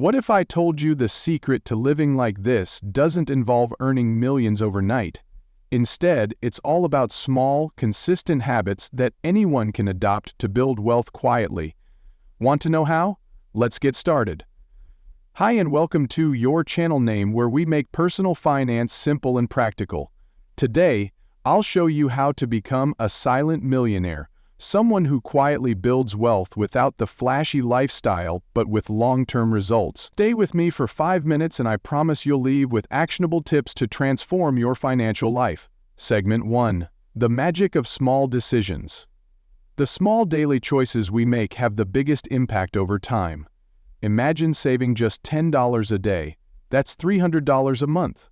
What if I told you the secret to living like this doesn't involve earning millions overnight? Instead, it's all about small, consistent habits that anyone can adopt to build wealth quietly. Want to know how? Let's get started. Hi and welcome to your channel name where we make personal finance simple and practical. Today, I'll show you how to become a silent millionaire, someone who quietly builds wealth without the flashy lifestyle but with long-term results. Stay with me for 5 minutes and I promise you'll leave with actionable tips to transform your financial life. Segment 1. The magic of small decisions. The small daily choices we make have the biggest impact over time. Imagine saving just $10 a day. That's $300 a month.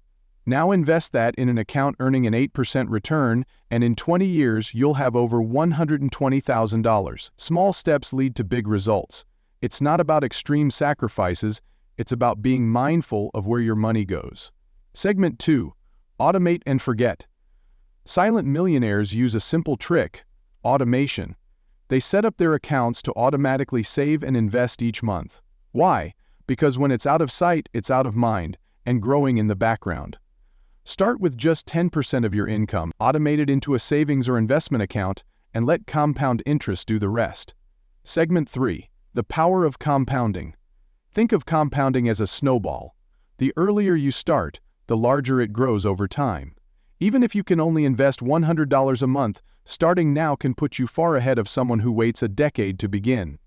Now invest that in an account earning an 8% return, and in 20 years you'll have over $120,000. Small steps lead to big results. It's not about extreme sacrifices, it's about being mindful of where your money goes. Segment 2. Automate and forget. Silent millionaires use a simple trick: automation. They set up their accounts to automatically save and invest each month. Why? Because when it's out of sight, it's out of mind, and growing in the background. Start with just 10% of your income, automate it into a savings or investment account, and let compound interest do the rest. Segment 3. The power of compounding. Think of compounding as a snowball. The earlier you start, the larger it grows over time. Even if you can only invest $100 a month, starting now can put you far ahead of someone who waits a decade to begin.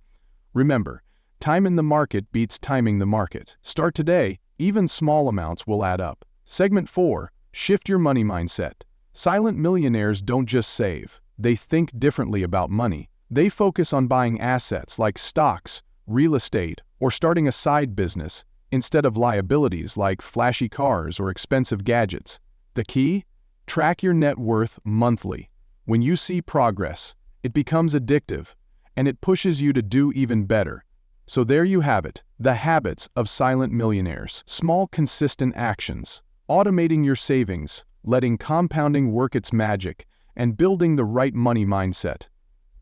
Remember, time in the market beats timing the market. Start today, even small amounts will add up. Segment 4. Shift your money mindset. Silent millionaires don't just save, they think differently about money. They focus on buying assets like stocks, real estate, or starting a side business, instead of liabilities like flashy cars or expensive gadgets. The key? Track your net worth monthly. When you see progress, it becomes addictive, and it pushes you to do even better. So there you have it, the habits of silent millionaires. Small, consistent actions. Automating your savings, letting compounding work its magic, and building the right money mindset.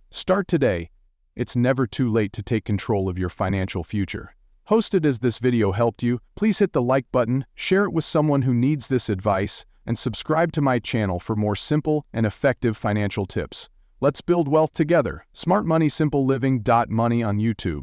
Start today. It's never too late to take control of your financial future. Hosted as this video helped you, please hit the like button, share it with someone who needs this advice, and subscribe to my channel for more simple and effective financial tips. Let's build wealth together. Smart Money Simple Living. Money on YouTube.